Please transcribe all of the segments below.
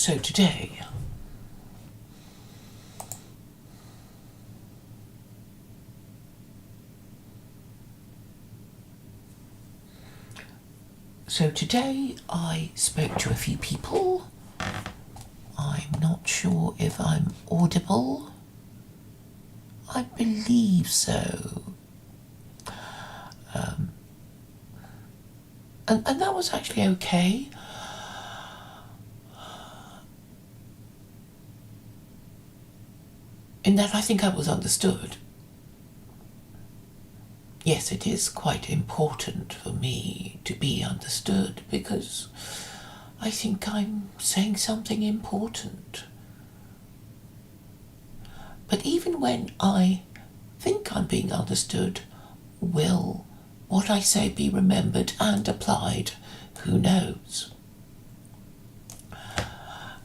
So today, I spoke to a few people. I'm not sure if I'm audible. I believe so. And that was actually okay. In that I think I was understood. Yes, it is quite important for me to be understood because I think I'm saying something important. But even when I think I'm being understood, will what I say be remembered and applied? Who knows?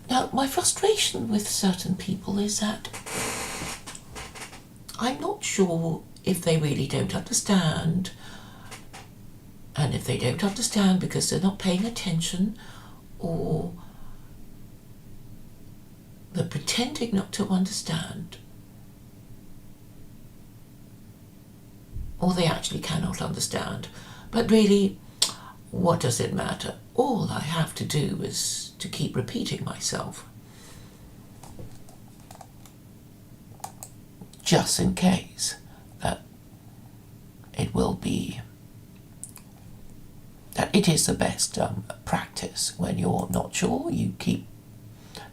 Now, my frustration with certain people is that I'm not sure if they really don't understand, and if they don't understand because they're not paying attention, or they're pretending not to understand, or they actually cannot understand. But really, what does it matter? All I have to do is to keep repeating myself, just in case that it is the best practice. When you're not sure, you keep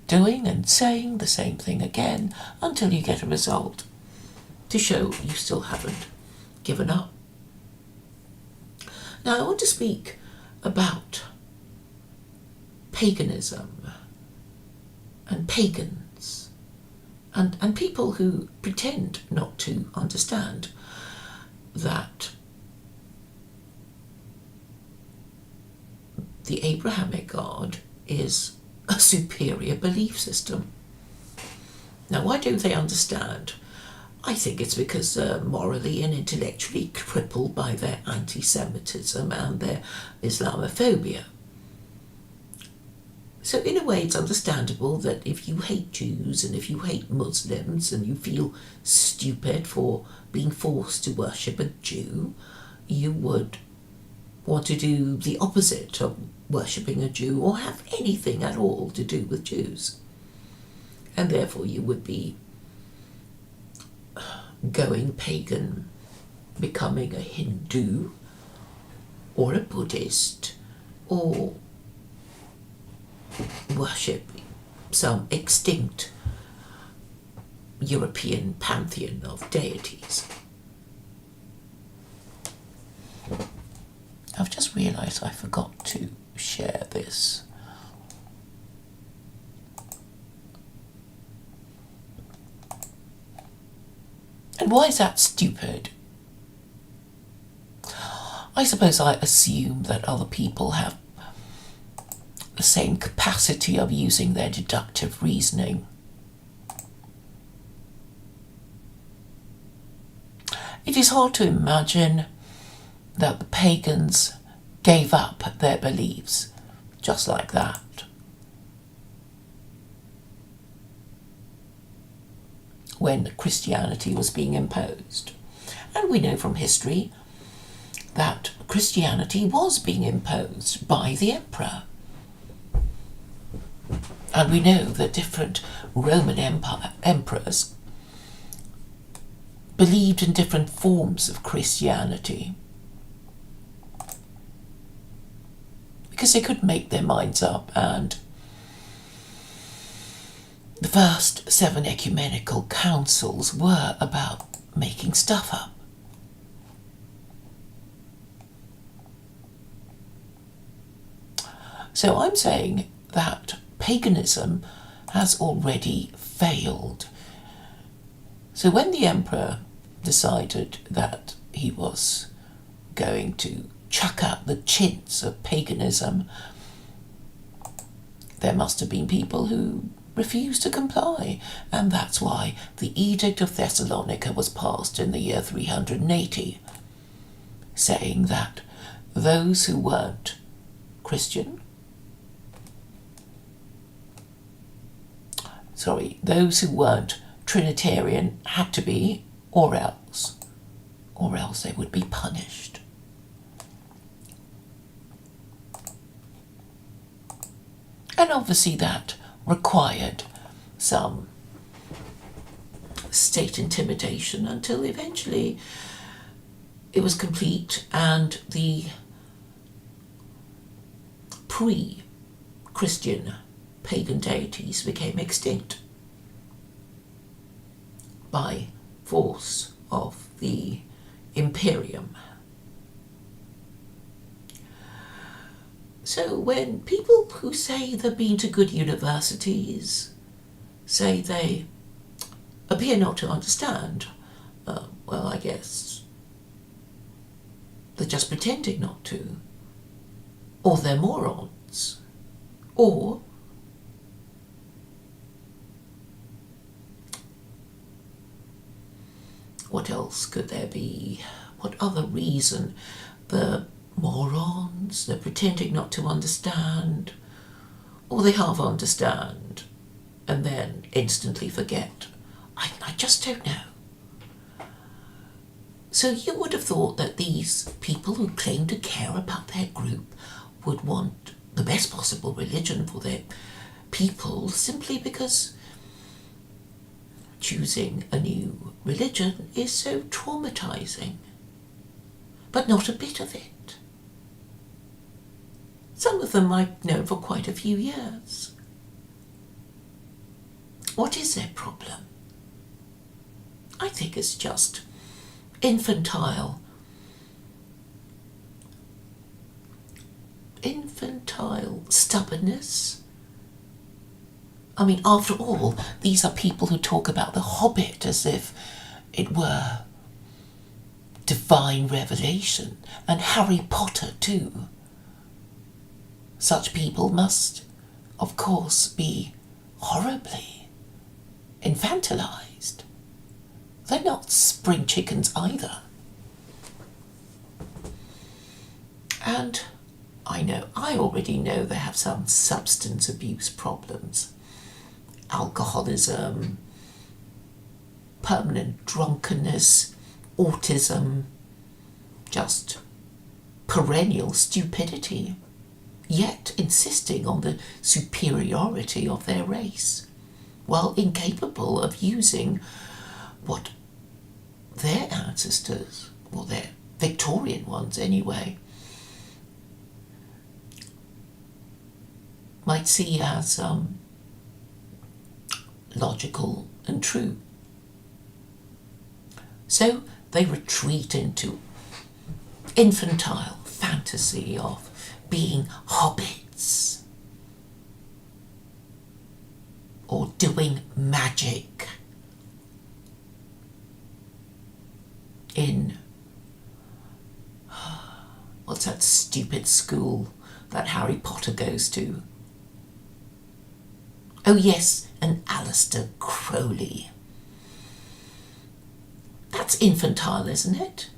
doing and saying the same thing again until you get a result to show you still haven't given up. Now, I want to speak about paganism and pagans and people who pretend not to understand that the Abrahamic God is a superior belief system. Now, why don't they understand? I think it's because they're morally and intellectually crippled by their anti-Semitism and their Islamophobia. So in a way, it's understandable that if you hate Jews and if you hate Muslims and you feel stupid for being forced to worship a Jew, you would want to do the opposite of worshipping a Jew or have anything at all to do with Jews. And therefore you would be going pagan, becoming a Hindu or a Buddhist, or worship some extinct European pantheon of deities. I've just realised I forgot to share this. And why is that stupid? I suppose I assume that other people have the same capacity of using their deductive reasoning. It is hard to imagine that the pagans gave up their beliefs just like that. When Christianity was being imposed. And we know from history that Christianity was being imposed by the emperor. And we know that different Roman emperors believed in different forms of Christianity because they couldn't make their minds up, and the first 7 ecumenical councils were about making stuff up. So I'm saying that paganism has already failed. So when the emperor decided that he was going to chuck out the chintz of paganism, there must have been people who refused to comply, and that's why the Edict of Thessalonica was passed in the year 380, saying that those who weren't Christian those who weren't Trinitarian had to be, or else they would be punished. And obviously that required some state intimidation until eventually it was complete and the pre-Christian pagan deities became extinct by force of the Imperium. So when people who say they've been to good universities say they appear not to understand, well, I guess they're just pretending not to, or they're morons, or what else could there be? What other reason? The morons, they're pretending not to understand, or they half understand and then instantly forget. I just don't know. So you would have thought that these people who claim to care about their group would want the best possible religion for their people simply because choosing a new religion is so traumatizing. But not a bit of it. Some of them I've known for quite a few years. What is their problem? I think it's just infantile stubbornness. I mean, after all, these are people who talk about the Hobbit as if it were divine revelation, and Harry Potter too. Such people must, of course, be horribly infantilized. They're not spring chickens either. And I already know they have some substance abuse problems. Alcoholism, permanent drunkenness, autism, just perennial stupidity, yet insisting on the superiority of their race, while incapable of using what their ancestors, or their Victorian ones anyway, might see as logical and true. So they retreat into infantile fantasy of being hobbits or doing magic in what's that stupid school that Harry Potter goes to? Oh yes, and Aleister Crowley. That's infantile, isn't it?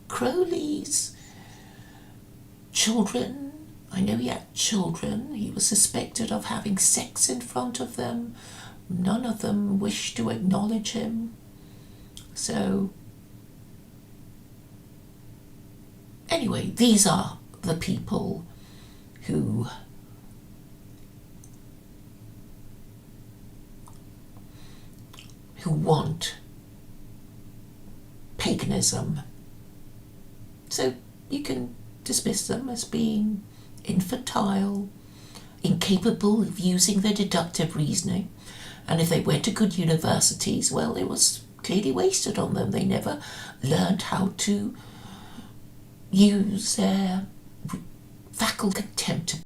Crowley's children, I know he had children, he was suspected of having sex in front of them. None of them wished to acknowledge him. So, anyway, these are the people who want paganism. So you can dismiss them as being infantile, incapable of using their deductive reasoning, and if they went to good universities, well, it was clearly wasted on them. They never learned how to use their faculty contempt.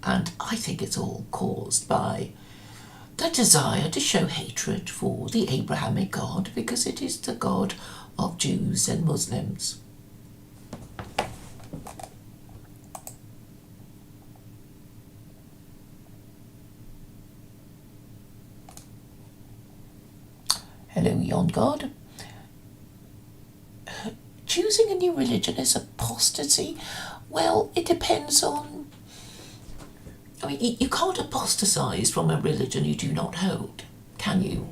And I think it's all caused by the desire to show hatred for the Abrahamic God, because it is the God of Jews and Muslims. God. Choosing a new religion is apostasy. Well, it depends on... I mean, you can't apostatize from a religion you do not hold, can you?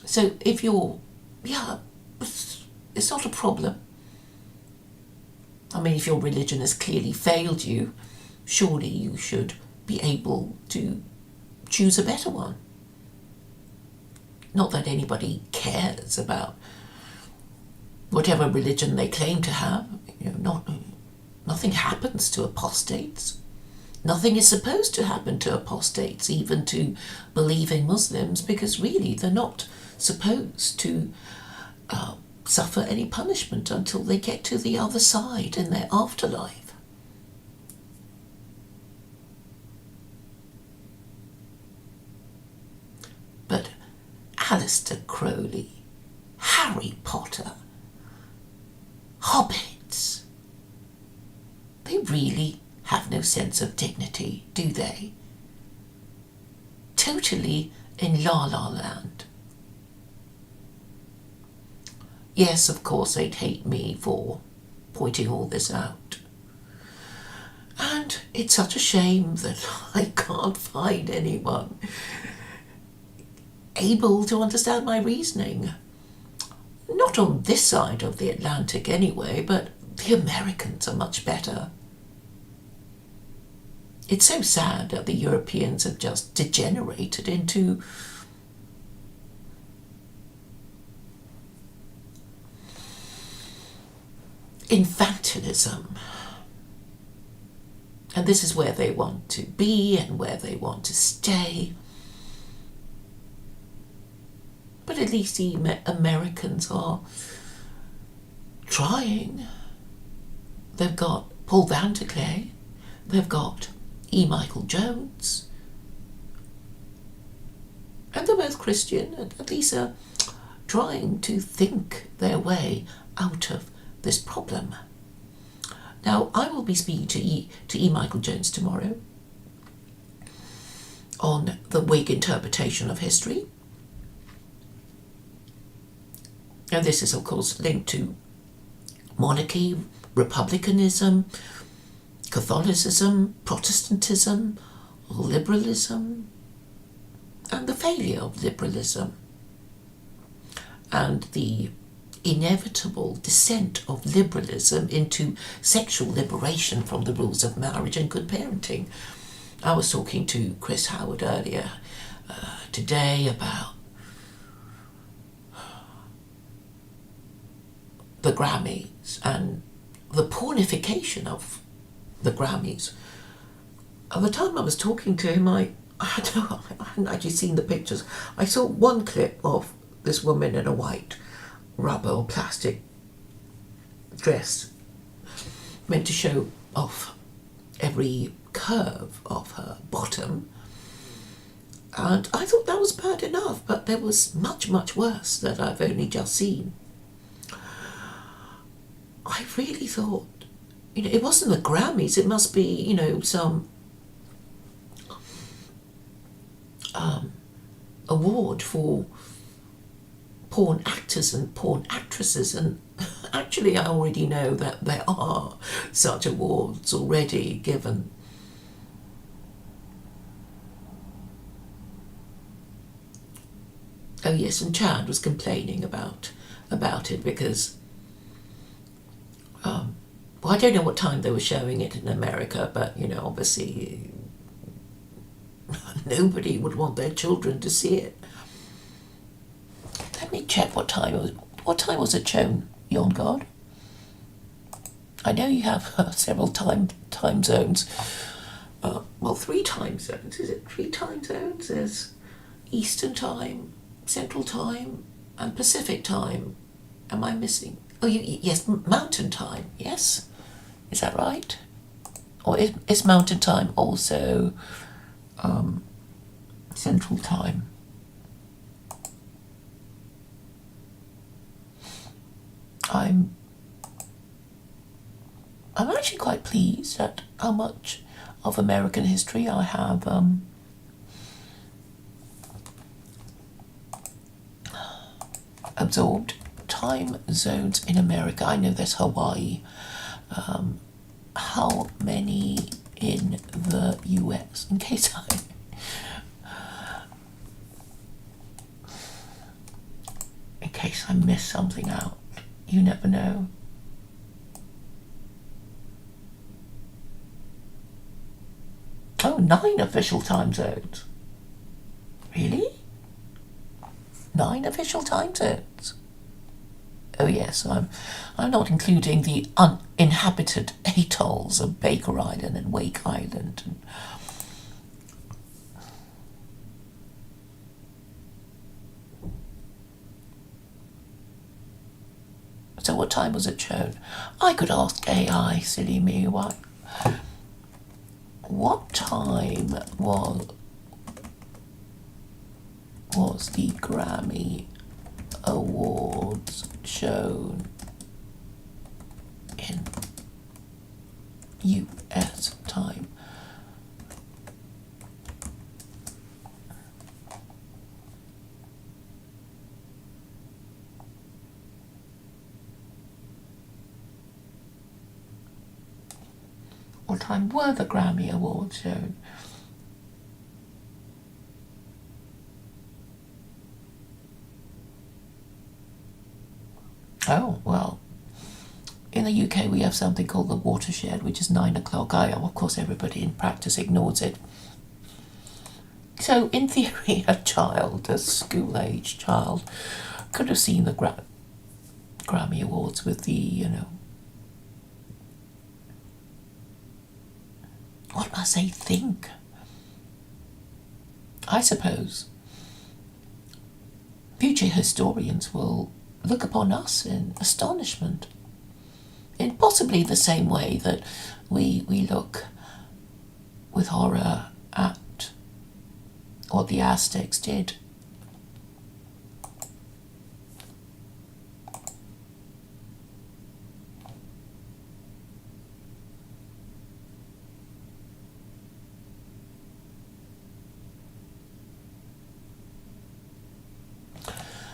So if you're... Yeah, it's not a problem. I mean, if your religion has clearly failed you, surely you should be able to choose a better one. Not that anybody cares about whatever religion they claim to have. Nothing happens to apostates. Nothing is supposed to happen to apostates, even to believing Muslims, because really they're not supposed to suffer any punishment until they get to the other side in their afterlife. But Aleister Crowley, Harry Potter, hobbits, they really have no sense of dignity, do they? Totally in La La Land. Yes, of course, they'd hate me for pointing all this out. And it's such a shame that I can't find anyone able to understand my reasoning. Not on this side of the Atlantic anyway, but the Americans are much better. It's so sad that the Europeans have just degenerated into infantilism. And this is where they want to be and where they want to stay. But at least the Americans are trying. They've got Paul Van der Clay, they've got E. Michael Jones, and they're both Christian, and at least are trying to think their way out of this problem. Now, I will be speaking to E. Michael Jones tomorrow on the Whig interpretation of history. And this is, of course, linked to monarchy, republicanism, Catholicism, Protestantism, liberalism, and the failure of liberalism, and the inevitable descent of liberalism into sexual liberation from the rules of marriage and good parenting. I was talking to Chris Howard earlier today about the Grammys and the pornification of the Grammys. At the time I was talking to him, I hadn't actually seen the pictures. I saw one clip of this woman in a white rubber or plastic dress meant to show off every curve of her bottom, and I thought that was bad enough, but there was much, much worse that I've only just seen. I really thought, it wasn't the Grammys, it must be, some award for porn actors and porn actresses, and actually I already know that there are such awards already given. Oh yes, and Chad was complaining about it because I don't know what time they were showing it in America, but obviously nobody would want their children to see it. Let me check what time it was. What time was it shown, Yon God? I know you have several time zones. 3 time zones. Is it 3 time zones? There's Eastern time, Central time, and Pacific time. Am I missing? Oh, yes, Mountain time. Yes, is that right? Or is Mountain time also Central time? I'm actually quite pleased at how much of American history I have absorbed time zones in America? I know there's Hawaii. How many in the US? In case I miss something out. You never know. Oh, 9 official time zones. Really? 9 official time zones? Oh yes, I'm not including the uninhabited atolls of Baker Island and Wake Island. So what time was it shown? I could ask AI, silly me, what time was the Grammy Awards shown in US time? What time were the Grammy Awards shown? Oh, well, in the UK we have something called the watershed, which is 9 o'clock. Of course, everybody in practice ignores it. So, in theory, a school-aged child, could have seen the Grammy Awards with the, what must they think? I suppose future historians will look upon us in astonishment, in possibly the same way that we look with horror at what the Aztecs did.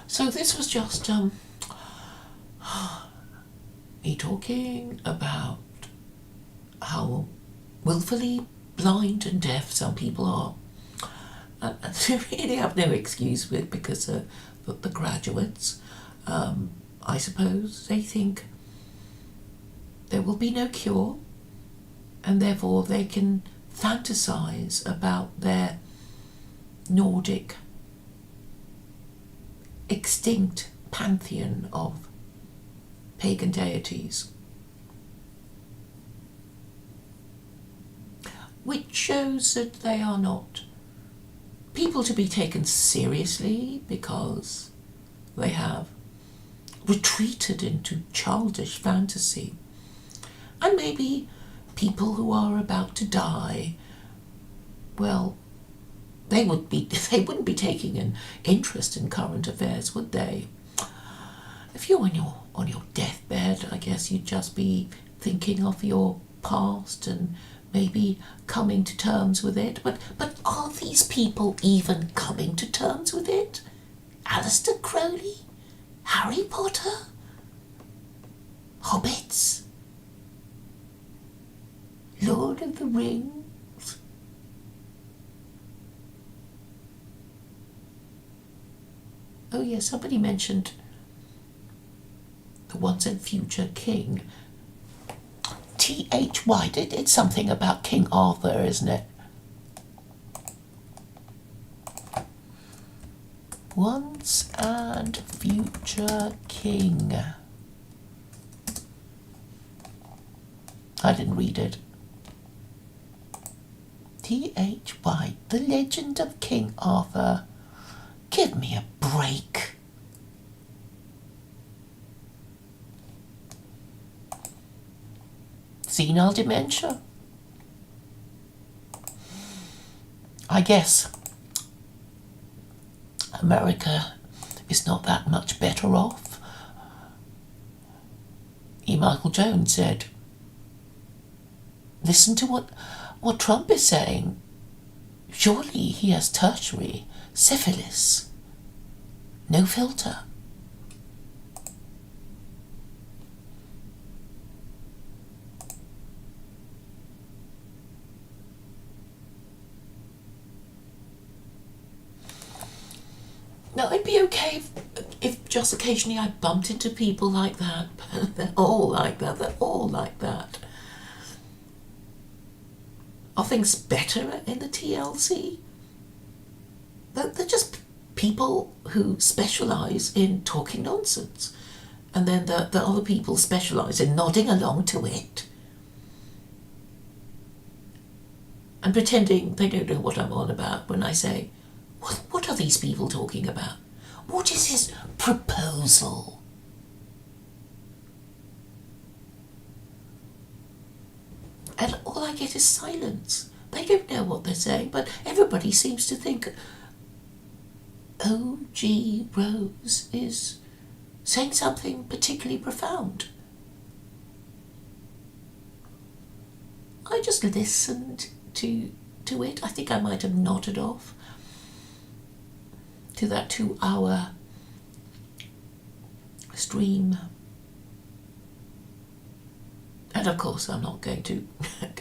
So this was just me talking about how willfully blind and deaf some people are. They really have no excuse with, because the graduates, I suppose, they think there will be no cure, and therefore they can fantasize about their Nordic extinct pantheon of pagan deities, which shows that they are not people to be taken seriously, because they have retreated into childish fantasy. And maybe people who are about to die, well, they wouldn't be taking an interest in current affairs, would they? If you're on your deathbed, I guess you'd just be thinking of your past and maybe coming to terms with it. But are these people even coming to terms with it? Aleister Crowley? Harry Potter? Hobbits? Lord of the Rings? Oh yeah, somebody mentioned the once and future king. T.H. White, it's something about King Arthur, isn't it? Once and future king. I didn't read it. T.H. White, The Legend of King Arthur. Give me a break. Senile dementia. I guess America is not that much better off. E. Michael Jones said, listen to what Trump is saying. Surely he has tertiary syphilis. No filter. if just occasionally I bumped into people like that, they're all like that, they're all like that. Are things better in the TLC? They're just people who specialise in talking nonsense. And then the other people specialise in nodding along to it. And pretending they don't know what I'm on about when I say, what are these people talking about? What is his proposal? And all I get is silence. They don't know what they're saying, but everybody seems to think O.G. Rose is saying something particularly profound. I just listened to it. I think I might have nodded off to that 2-hour stream. And of course I'm not going to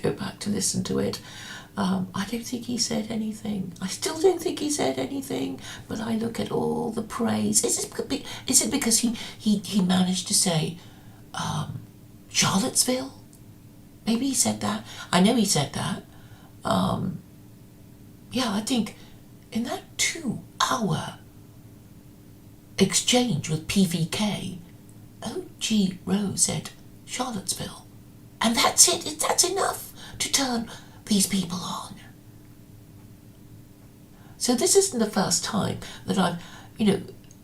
go back to listen to it. I don't think he said anything. I still don't think he said anything, but I look at all the praise. Is it because he managed to say Charlottesville? Maybe he said that. I know he said that. Yeah, I think in that 2-hour exchange with PVK, O.G. Rose said Charlottesville. And that's it. That's enough to turn these people on. So this isn't the first time that I've,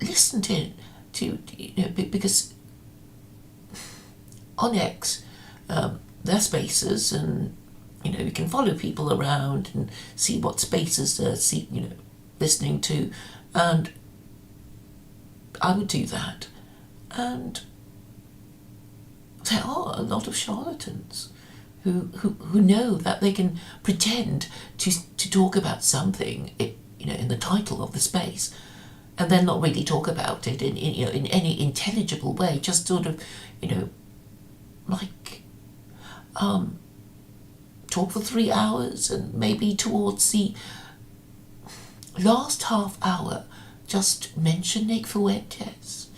listened in to, because on X, there are spaces, and you can follow people around and see what spaces they're listening to, and I would do that. And there are a lot of charlatans who know that they can pretend to talk about something, in the title of the space, and then not really talk about it in any intelligible way. Just sort of, like, talk for 3 hours, and maybe towards the last half hour, just mention Nick Fuentes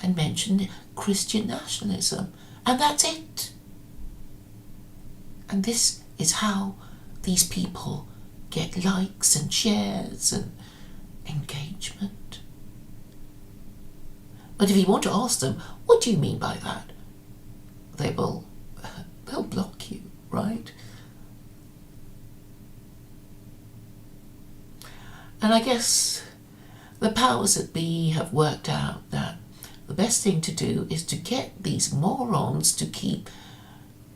and mention Christian nationalism, and that's it. And this is how these people get likes and shares and engagement. But if you want to ask them, what do you mean by that? They'll block you, right? And I guess the powers that be have worked out that the best thing to do is to get these morons to keep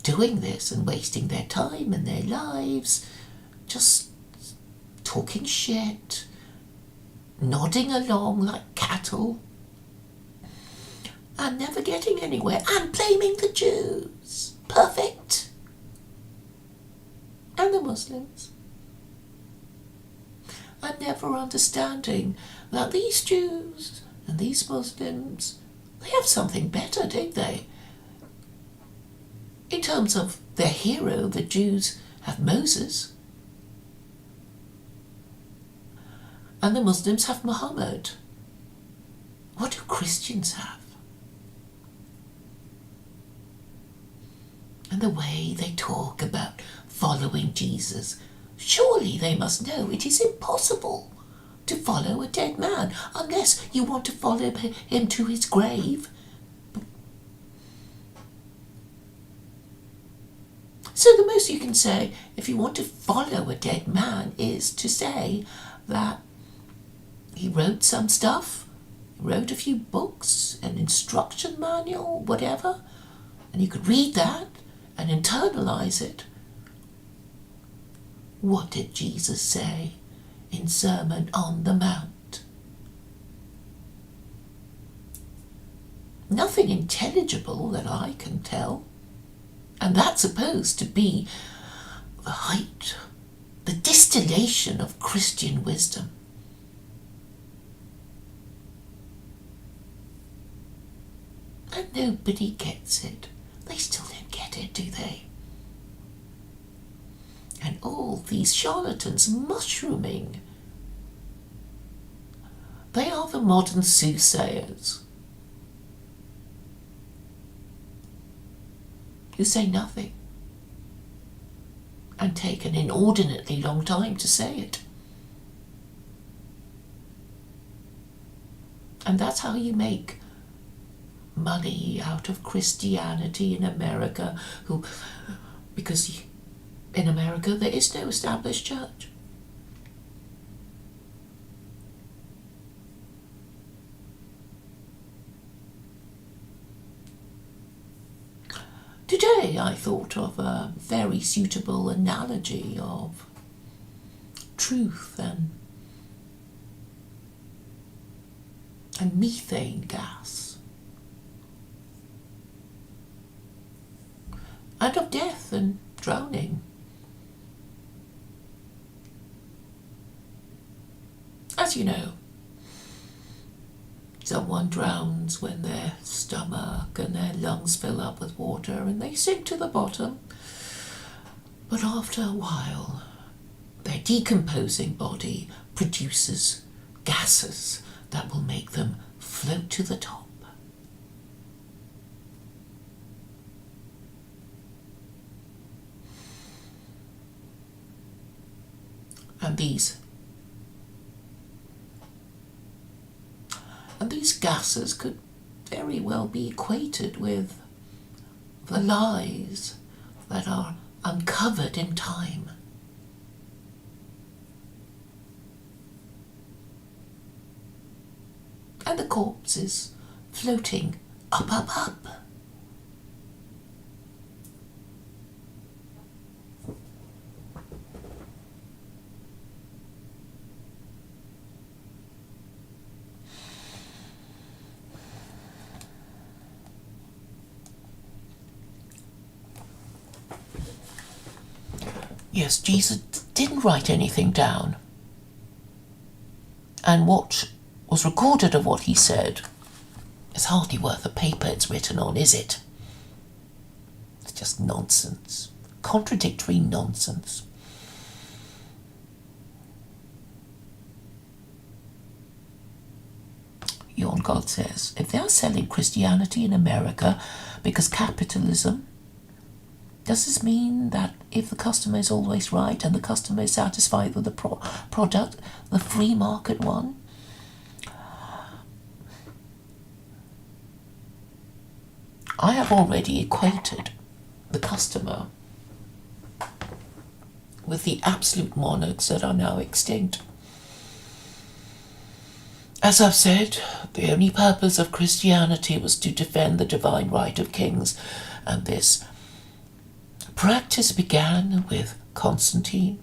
doing this and wasting their time and their lives, just talking shit, nodding along like cattle, and never getting anywhere, and blaming the Jews. Perfect. And the Muslims. And never understanding that these Jews and these Muslims, they have something better, don't they? In terms of their hero, the Jews have Moses, and the Muslims have Muhammad. What do Christians have? And the way they talk about following Jesus, surely they must know it is impossible to follow a dead man unless you want to follow him to his grave. So the most you can say, if you want to follow a dead man, is to say that he wrote some stuff, he wrote a few books, an instruction manual, whatever, and you could read that and internalize it. What did Jesus say in Sermon on the Mount? Nothing intelligible that I can tell. And that's supposed to be the height, the distillation of Christian wisdom. And nobody gets it. They still don't get it, do they? And all these charlatans mushrooming They are the modern soothsayers who say nothing and take an inordinately long time to say it. And that's how you make money out of Christianity in America, because in America there is no established church. Today I thought of a very suitable analogy of truth and methane gas, and of death and drowning. As you know, someone drowns when their stomach and their lungs fill up with water and they sink to the bottom. But after a while, their decomposing body produces gases that will make them float to the top. And these gases could very well be equated with the lies that are uncovered in time. And the corpse is floating up, up, up. Yes, Jesus didn't write anything down. And what was recorded of what he said is hardly worth the paper it's written on, is it? It's just nonsense. Contradictory nonsense. Yon God says, if they're selling Christianity in America because capitalism, does this mean that if the customer is always right and the customer is satisfied with the product, the free market one? I have already equated the customer with the absolute monarchs that are now extinct. As I've said, the only purpose of Christianity was to defend the divine right of kings, and this practice began with Constantine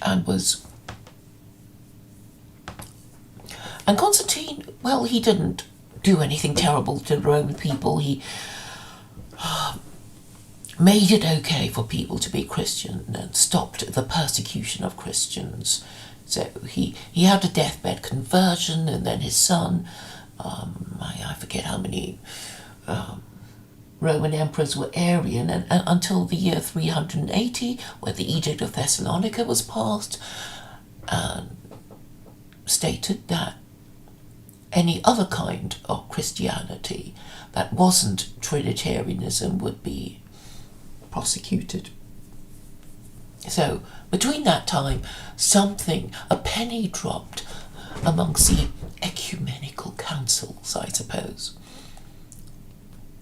and Constantine, well, he didn't do anything terrible to the Roman people. He made it okay for people to be Christian and stopped the persecution of Christians. So he had a deathbed conversion, and then his son, I forget how many Roman emperors were Arian, and until the year 380, where the Edict of Thessalonica was passed, and stated that any other kind of Christianity that wasn't Trinitarianism would be prosecuted. So between that time, a penny dropped amongst the ecumenical councils, I suppose.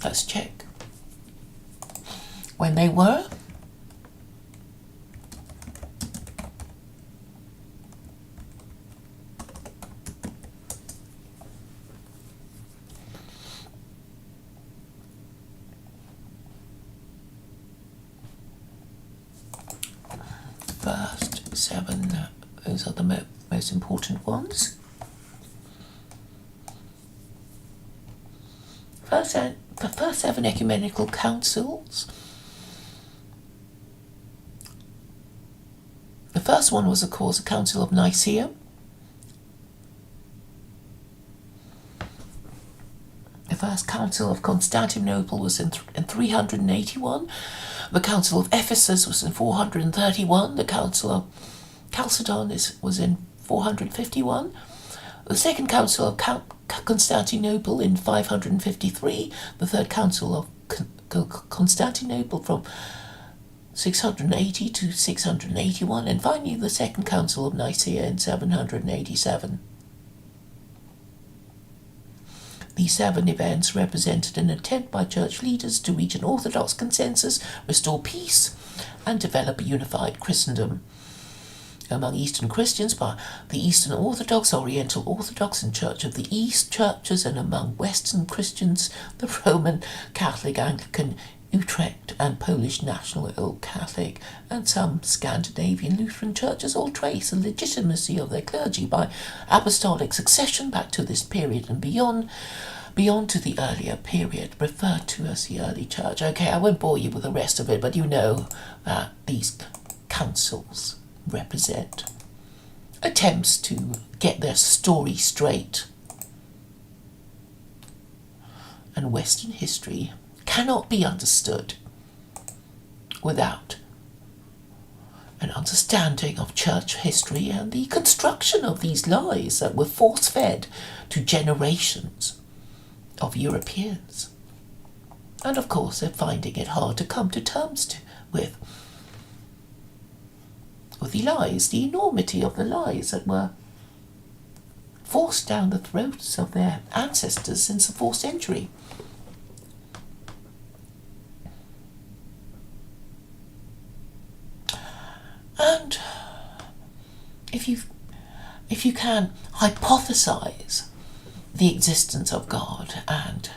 Let's check when they were. First 7, those are the most important ones. The first 7 ecumenical councils. The first one was, of course, the Council of Nicaea. The first Council of Constantinople was in 381. The Council of Ephesus was in 431. The Council of Chalcedon was in 451. The Second Council of Constantinople in 553. The Third Council of Constantinople from 680 to 681. And finally the Second Council of Nicaea in 787. These 7 events represented an attempt by church leaders to reach an orthodox consensus, restore peace, and develop a unified Christendom. Among Eastern Christians, by the Eastern Orthodox, Oriental Orthodox, and Church of the East churches, and among Western Christians, the Roman Catholic, Anglican, Utrecht, and Polish National Catholic, and some Scandinavian Lutheran churches all trace the legitimacy of their clergy by apostolic succession back to this period and beyond to the earlier period, referred to as the early church. Okay, I won't bore you with the rest of it, but you know that these councils represent attempts to get their story straight. And Western history cannot be understood without an understanding of church history and the construction of these lies that were force-fed to generations of Europeans. And of course they're finding it hard to come to terms with the lies, the enormity of the lies that were forced down the throats of their ancestors since the 4th century. And if you can hypothesize the existence of God and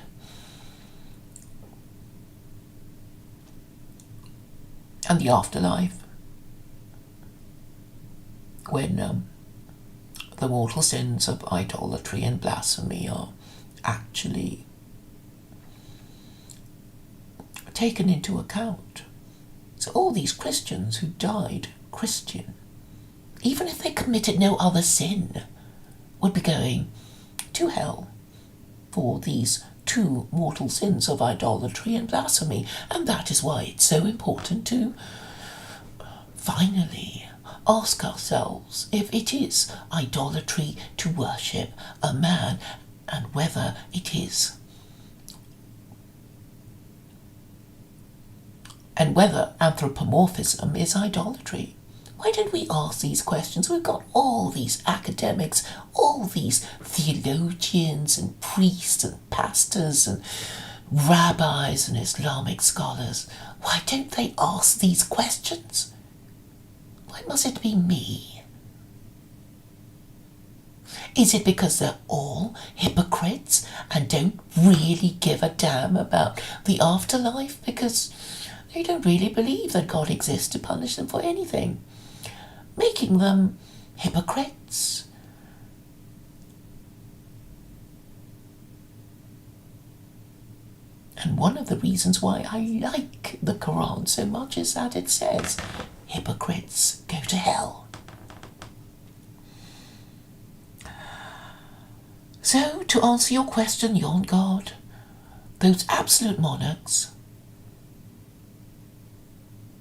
the afterlife, when the mortal sins of idolatry and blasphemy are actually taken into account. So all these Christians who died Christian, even if they committed no other sin, would be going to hell for these 2 mortal sins of idolatry and blasphemy. And that is why it's so important to finally ask ourselves if it is idolatry to worship a man, and whether it is, and whether anthropomorphism is idolatry. Why don't we ask these questions? We've got all these academics, all these theologians and priests and pastors and rabbis and Islamic scholars. Why don't they ask these questions? Why must it be me? Is it because they're all hypocrites and don't really give a damn about the afterlife? Because they don't really believe that God exists to punish them for anything, making them hypocrites. And one of the reasons why I like the Quran so much is that it says, hypocrites go to hell. So, to answer your question, yon God, those absolute monarchs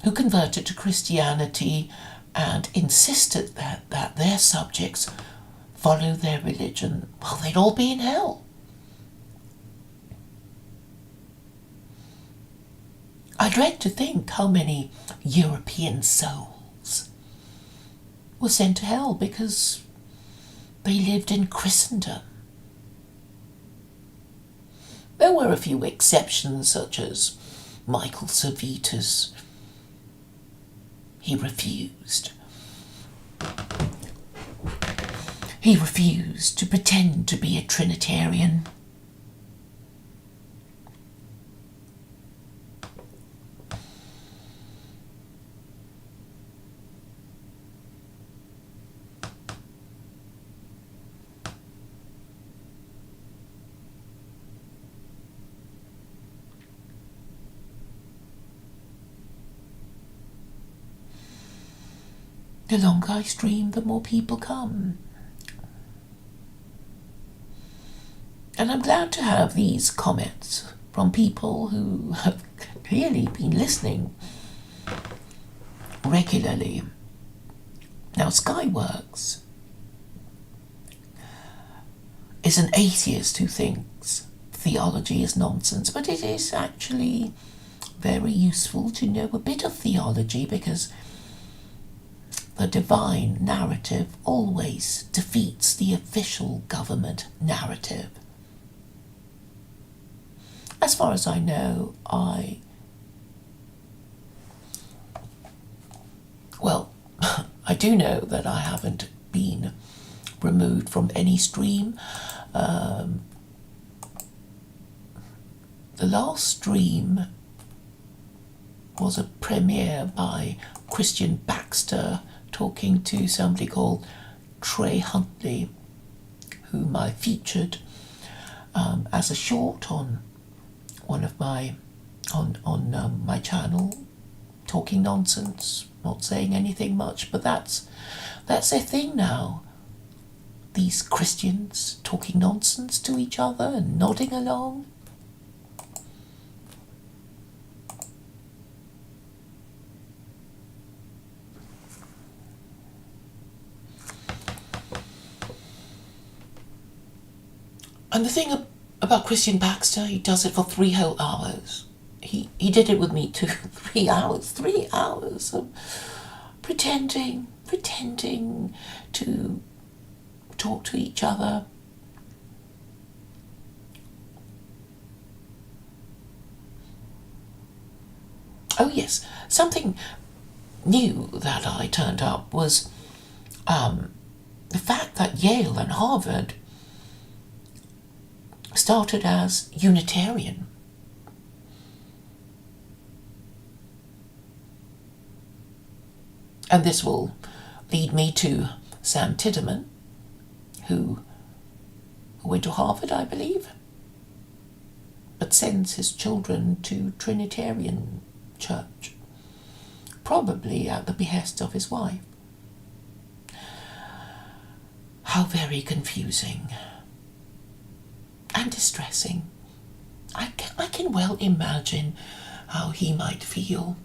who converted to Christianity and insisted that their subjects follow their religion, well, they'd all be in hell. I dread to think how many European souls were sent to hell because they lived in Christendom. There were a few exceptions, such as Michael Servetus. He refused. He refused to pretend to be a Trinitarian. The longer I stream, the more people come. And I'm glad to have these comments from people who have clearly been listening regularly. Now, Skyworks is an atheist who thinks theology is nonsense, but it is actually very useful to know a bit of theology, because the divine narrative always defeats the official government narrative. As far as I know, I do know that I haven't been removed from any stream. The last stream was a premiere by Christian Baxter talking to somebody called Trey Huntley, whom I featured as a short on one of my my channel, talking nonsense, not saying anything much, but that's their thing now. These Christians talking nonsense to each other and nodding along. And the thing about Christian Baxter, he does it for 3 whole hours. He did it with me too. 3 hours. 3 hours of pretending to talk to each other. Oh yes, something new that I turned up was the fact that Yale and Harvard started as Unitarian. And this will lead me to Sam Tidderman, who went to Harvard, I believe, but sends his children to Trinitarian church, probably at the behest of his wife. How very confusing and distressing. I can well imagine how he might feel.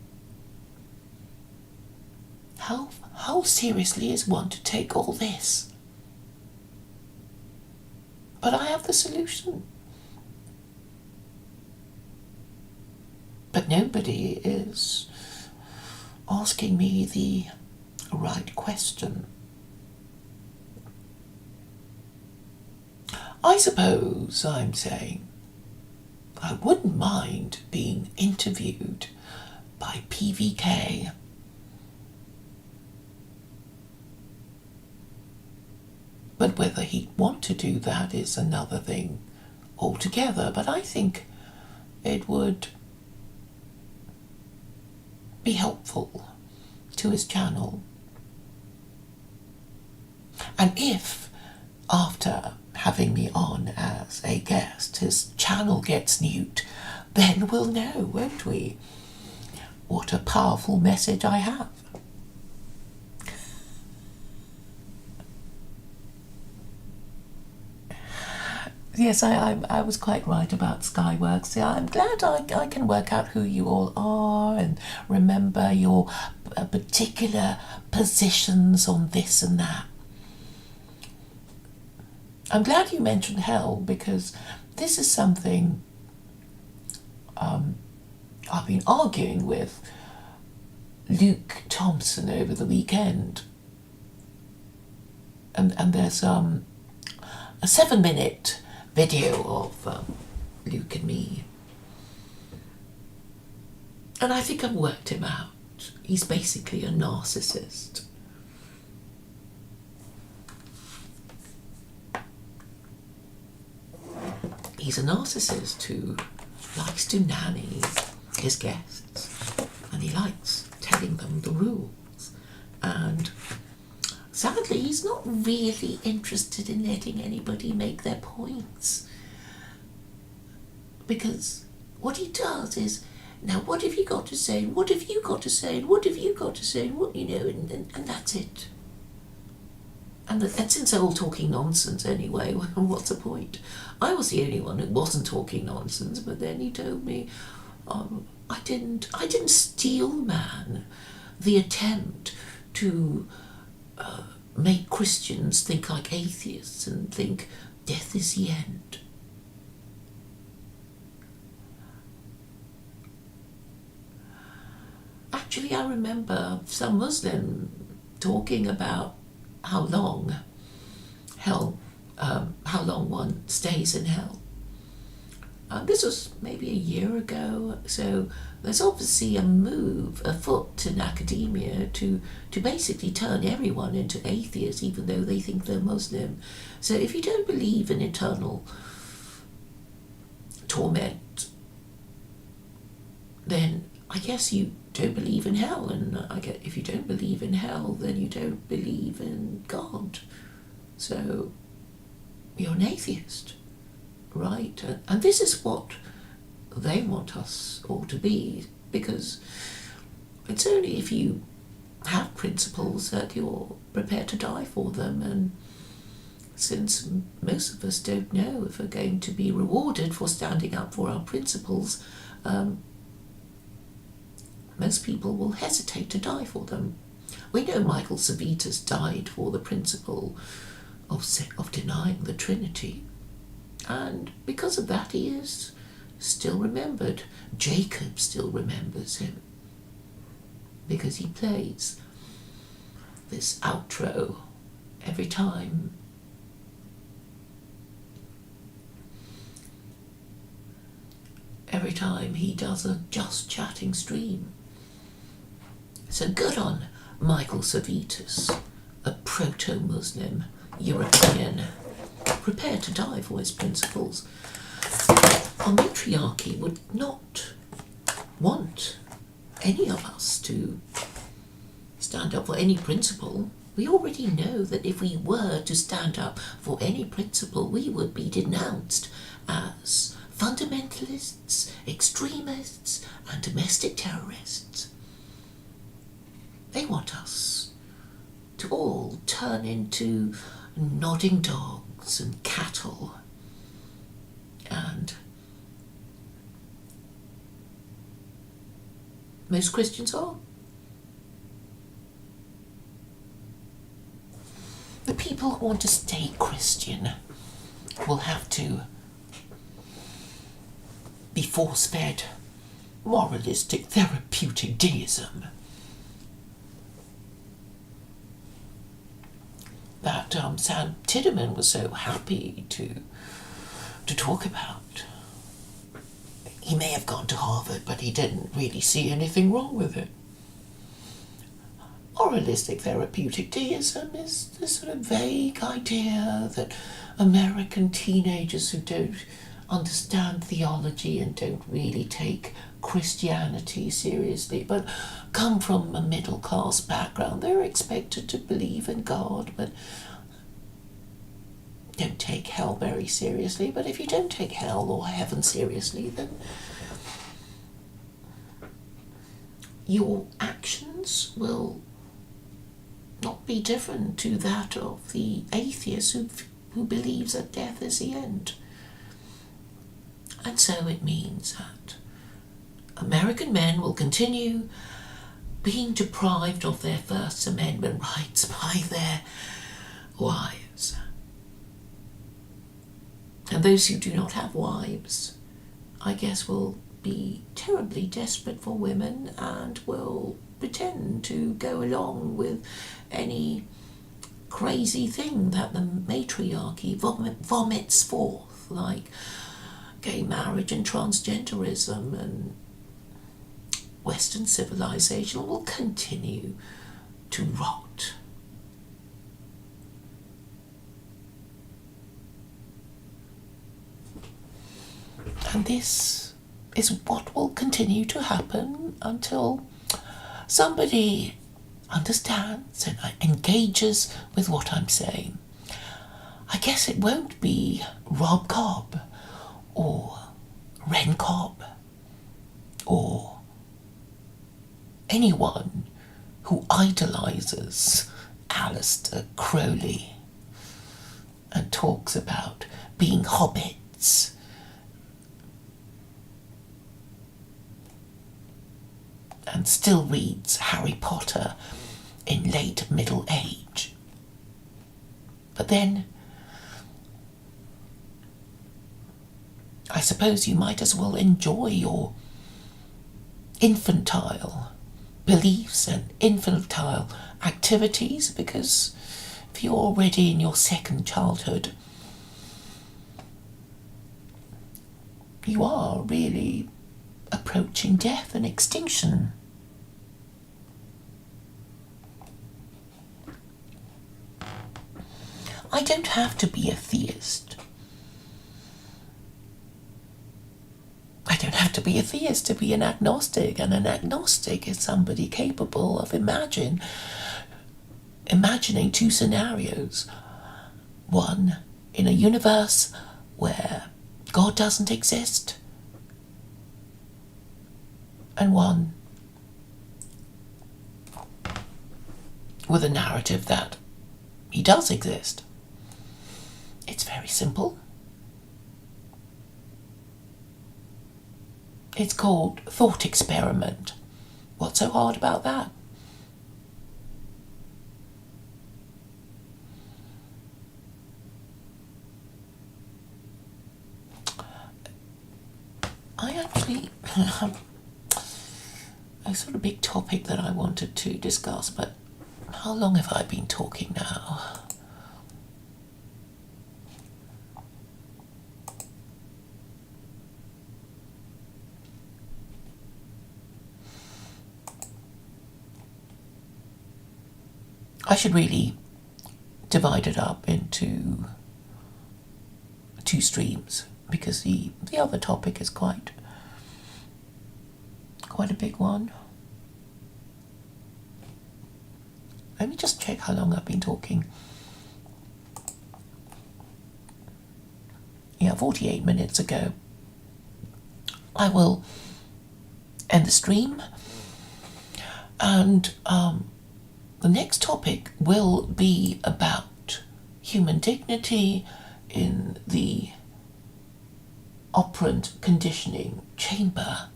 How seriously is one to take all this? But I have the solution. But nobody is asking me the right question. I suppose I'm saying I wouldn't mind being interviewed by PVK. But whether he'd want to do that is another thing altogether. But I think it would be helpful to his channel. And if, after having me on as a guest, his channel gets nuked, then we'll know, won't we, what a powerful message I have. Yes, I was quite right about Skyworks. Yeah, I'm glad I can work out who you all are and remember your particular positions on this and that. I'm glad you mentioned hell, because this is something I've been arguing with Luke Thompson over the weekend. And there's a 7-minute video of Luke and me. And I think I've worked him out. He's basically a narcissist. He's a narcissist who likes to nanny his guests, and he likes telling them the rules. And sadly, he's not really interested in letting anybody make their points. Because what he does is, now what have you got to say, what have you got to say, and what have you got to say, and what, you know, and that's it. And since they're all talking nonsense anyway, what's the point? I was the only one who wasn't talking nonsense, but then he told me, I didn't steal, man, the attempt to make Christians think like atheists and think death is the end. Actually, I remember some Muslim talking about how long one stays in hell. This was maybe a year ago, so there's obviously a move afoot in academia to basically turn everyone into atheists, even though they think they're Muslim. So if you don't believe in eternal torment, then I guess you don't believe in hell, and if you don't believe in hell, then you don't believe in God. So you're an atheist, right? And this is what they want us all to be, because it's only if you have principles that you're prepared to die for them. And since most of us don't know if we're going to be rewarded for standing up for our principles, most people will hesitate to die for them. We know Michael Servetus died for the principle of denying the Trinity, and because of that he is still remembered. Jacob still remembers him because he plays this outro every time he does a Just Chatting stream. So good on Michael Servetus, a proto-Muslim European prepared to die for his principles. Our matriarchy would not want any of us to stand up for any principle. We already know that if we were to stand up for any principle, we would be denounced as fundamentalists, extremists, and domestic terrorists. They want us to all turn into nodding dogs and cattle, and most Christians are. The people who want to stay Christian will have to be force-fed moralistic therapeutic deism that Sam Tidderman was so happy to talk about. He may have gone to Harvard, but he didn't really see anything wrong with it. Moralistic therapeutic deism is this sort of vague idea that American teenagers who don't understand theology and don't really take Christianity seriously, but come from a middle-class background, they're expected to believe in God, but don't take hell very seriously. But if you don't take hell or heaven seriously, then your actions will not be different to that of the atheist who believes that death is the end. And so it means that American men will continue being deprived of their First Amendment rights by their wives. And those who do not have wives, I guess, will be terribly desperate for women and will pretend to go along with any crazy thing that the matriarchy vomits forth, like gay marriage and transgenderism, and Western civilization will continue to rot. And this is what will continue to happen until somebody understands and engages with what I'm saying. I guess it won't be Rob Cobb or Ren Cobb or anyone who idolizes Aleister Crowley and talks about being hobbits and still reads Harry Potter in late middle age. But then, I suppose you might as well enjoy your infantile beliefs and infantile activities, because if you're already in your second childhood, you are really approaching death and extinction. I don't have to be a theist. I don't have to be a theist to be an agnostic, and an agnostic is somebody capable of imagining two scenarios. One, in a universe where God doesn't exist, and one with a narrative that he does exist. It's very simple. It's called thought experiment. What's so hard about that? I actually have a sort of big topic that I wanted to discuss, but how long have I been talking now? I should really divide it up into 2 streams, because the other topic is quite a big one. Let me just check how long I've been talking. Yeah, 48 minutes ago. I will end the stream, and the next topic will be about human dignity in the operant conditioning chamber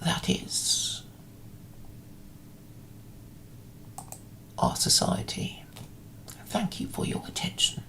that is our society. Thank you for your attention.